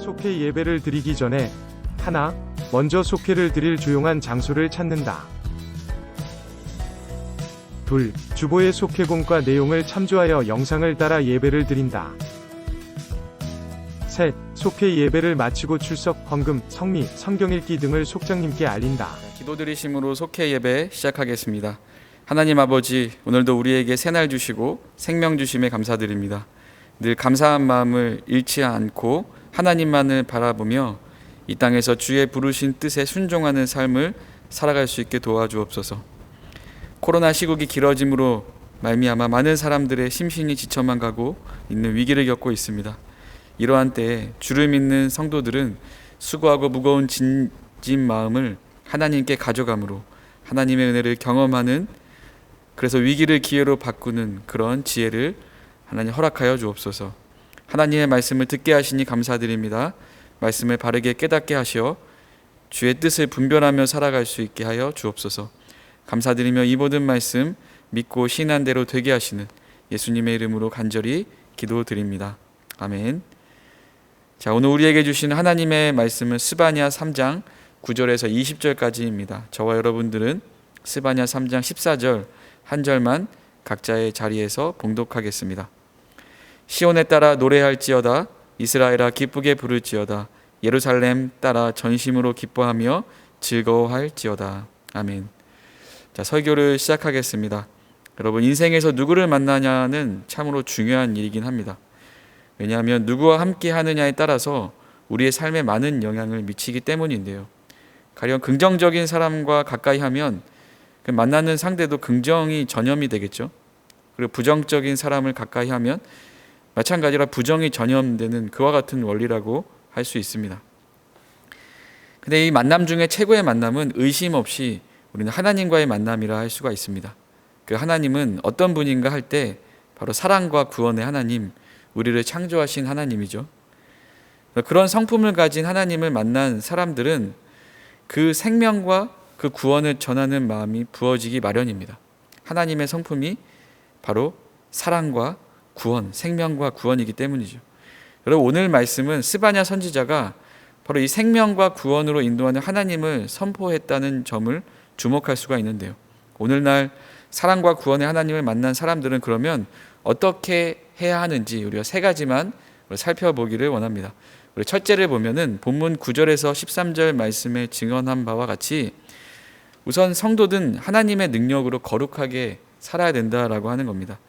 속회 예배를 드리기 전에 하나, 먼저 속회를 드릴 조용한 장소를 찾는다. 둘, 주보의 속회공과 내용을 참조하여 영상을 따라 예배를 드린다. 셋, 속회 예배를 마치고 출석, 헌금, 성미, 성경 읽기 등을 속장님께 알린다. 기도드리심으로 속회 예배 시작하겠습니다. 하나님 아버지, 오늘도 우리에게 새날 주시고 생명 주심에 감사드립니다. 늘 감사한 마음을 잃지 않고 하나님만을 바라보며 이 땅에서 주의 부르신 뜻에 순종하는 삶을 살아갈 수 있게 도와주옵소서. 코로나 시국이 길어짐으로 말미암아 많은 사람들의 심신이 지쳐만 가고 있는 위기를 겪고 있습니다. 이러한 때에 주를 믿는 성도들은 수고하고 무거운 짐진 마음을 하나님께 가져감으로 하나님의 은혜를 경험하는, 그래서 위기를 기회로 바꾸는 그런 지혜를 하나님 허락하여 주옵소서. 하나님의 말씀을 듣게 하시니 감사드립니다. 말씀을 바르게 깨닫게 하시어 주의 뜻을 분별하며 살아갈 수 있게 하여 주옵소서. 감사드리며 이 모든 말씀 믿고 신한 대로 되게 하시는 예수님의 이름으로 간절히 기도드립니다. 아멘. 자, 오늘 우리에게 주신 하나님의 말씀은 스바냐 3장 9절에서 20절까지입니다. 저와 여러분들은 스바냐 3장 14절 한 절만 각자의 자리에서 봉독하겠습니다. 시온에 따라 노래할지어다, 이스라엘아 기쁘게 부를지어다, 예루살렘 따라 전심으로 기뻐하며 즐거워할지어다. 아멘. 자, 설교를 시작하겠습니다. 여러분, 인생에서 누구를 만나냐는 참으로 중요한 일이긴 합니다. 왜냐하면 누구와 함께 하느냐에 따라서 우리의 삶에 많은 영향을 미치기 때문인데요. 가령 긍정적인 사람과 가까이 하면 그 만나는 상대도 긍정이 전염이 되겠죠. 그리고 부정적인 사람을 가까이 하면 마찬가지로 부정이 전염되는 그와 같은 원리라고 할 수 있습니다. 근데 이 만남 중에 최고의 만남은 의심 없이 우리는 하나님과의 만남이라 할 수가 있습니다. 그 하나님은 어떤 분인가 할 때 바로 사랑과 구원의 하나님, 우리를 창조하신 하나님이죠. 그런 성품을 가진 하나님을 만난 사람들은 그 생명과 그 구원을 전하는 마음이 부어지기 마련입니다. 하나님의 성품이 바로 사랑과 구원, 생명과 구원이기 때문이죠. 여러분, 오늘 말씀은 스바냐 선지자가 바로 이 생명과 구원으로 인도하는 하나님을 선포했다는 점을 주목할 수가 있는데요. 오늘날 사랑과 구원의 하나님을 만난 사람들은 그러면 어떻게 해야 하는지 우리가 세 가지만 살펴보기를 원합니다. 우리 첫째를 보면은 본문 9절에서 13절 말씀에 증언한 바와 같이 우선 성도든 하나님의 능력으로 거룩하게 살아야 된다라고 하는 겁니다.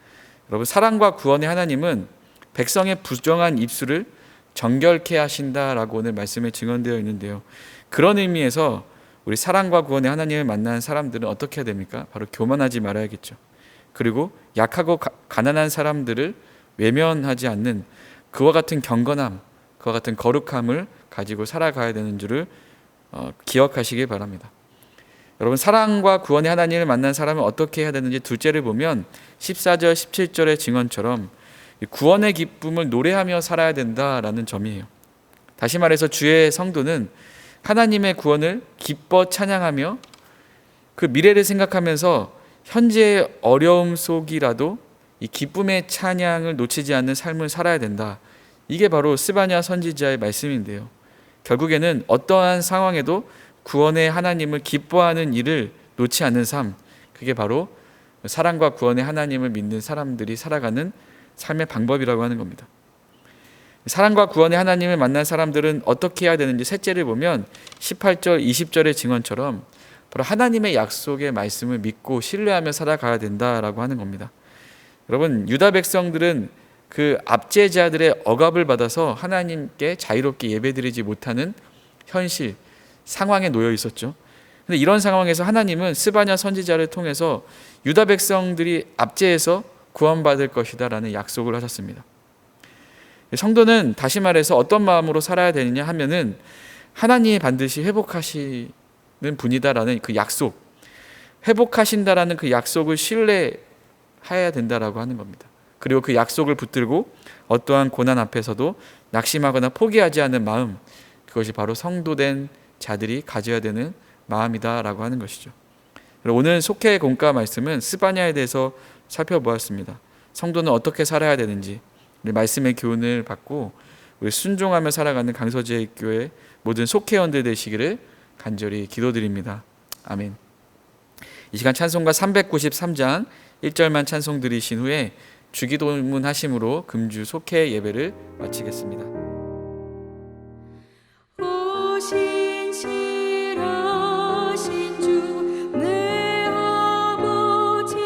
여러분, 사랑과 구원의 하나님은 백성의 부정한 입술을 정결케 하신다라고 오늘 말씀에 증언되어 있는데요. 그런 의미에서 우리 사랑과 구원의 하나님을 만난 사람들은 어떻게 해야 됩니까? 바로 교만하지 말아야겠죠. 그리고 약하고 가난한 사람들을 외면하지 않는 그와 같은 경건함, 그와 같은 거룩함을 가지고 살아가야 되는 줄을 기억하시길 바랍니다. 여러분, 사랑과 구원의 하나님을 만난 사람은 어떻게 해야 되는지 둘째를 보면 14절, 17절의 증언처럼 구원의 기쁨을 노래하며 살아야 된다라는 점이에요. 다시 말해서 주의 성도는 하나님의 구원을 기뻐 찬양하며 그 미래를 생각하면서 현재의 어려움 속이라도 이 기쁨의 찬양을 놓치지 않는 삶을 살아야 된다. 이게 바로 스바냐 선지자의 말씀인데요. 결국에는 어떠한 상황에도 구원의 하나님을 기뻐하는 일을 놓지 않는 삶, 그게 바로 사랑과 구원의 하나님을 믿는 사람들이 살아가는 삶의 방법이라고 하는 겁니다. 사랑과 구원의 하나님을 만난 사람들은 어떻게 해야 되는지 셋째를 보면 18절, 20절의 증언처럼 바로 하나님의 약속의 말씀을 믿고 신뢰하며 살아가야 된다라고 하는 겁니다. 여러분, 유다 백성들은 그 압제자들의 억압을 받아서 하나님께 자유롭게 예배드리지 못하는 현실, 상황에 놓여 있었죠. 그런데 이런 상황에서 하나님은 스바냐 선지자를 통해서 유다 백성들이 압제에서 구원받을 것이다 라는 약속을 하셨습니다. 성도는 다시 말해서 어떤 마음으로 살아야 되느냐 하면은 하나님이 반드시 회복하시는 분이다라는 그 약속, 회복하신다라는 그 약속을 신뢰해야 된다라고 하는 겁니다. 그리고 그 약속을 붙들고 어떠한 고난 앞에서도 낙심하거나 포기하지 않는 마음, 그것이 바로 성도된 자들이 가져야 되는 마음이다라고 하는 것이죠. 오늘 속회 공과 말씀은 스바냐에 대해서 살펴보았습니다. 성도는 어떻게 살아야 되는지 말씀의 교훈을 받고 우리 순종하며 살아가는 강서제일교회 모든 속회원들 되시기를 간절히 기도드립니다. 아멘. 이 시간 찬송가 393장 1절만 찬송 드리신 후에 주기도문 하심으로 금주 속회 예배를 마치겠습니다. 신실하신 주 내 아버지여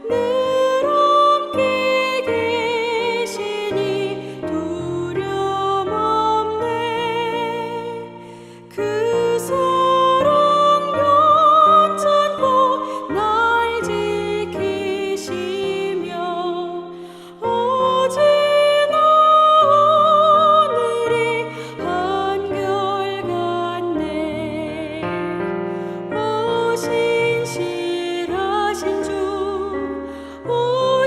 늘 함께 계시니 두려움 없네. 그 사랑 연찬고 날 지키시며 어제나 오늘이 한결같네. 오 신실하신 주, 오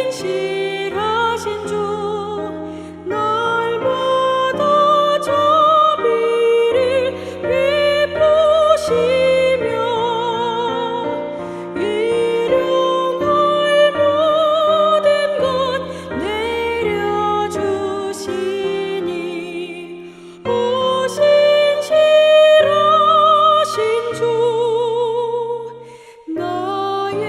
신실하신 주, 날마다 자비를 베푸시며 일용할 모든 것 내려주시니 오 신실하신 주 나의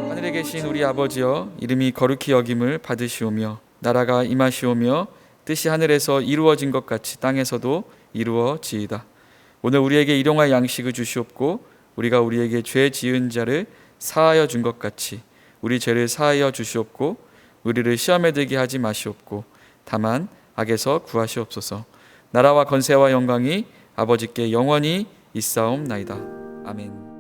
하늘에 계신 우리 아버지여, 이름이 거룩히 여김을 받으시오며 나라가 임하시오며 뜻이 하늘에서 이루어진 것 같이 땅에서도 이루어지이다. 오늘 우리에게 일용할 양식을 주시옵고 우리가 우리에게 죄 지은 자를 사하여 준 것 같이 우리 죄를 사하여 주시옵고 우리를 시험에 들게 하지 마시옵고 다만 악에서 구하시옵소서. 나라와 권세와 영광이 아버지께 영원히 있사옵나이다. 아멘.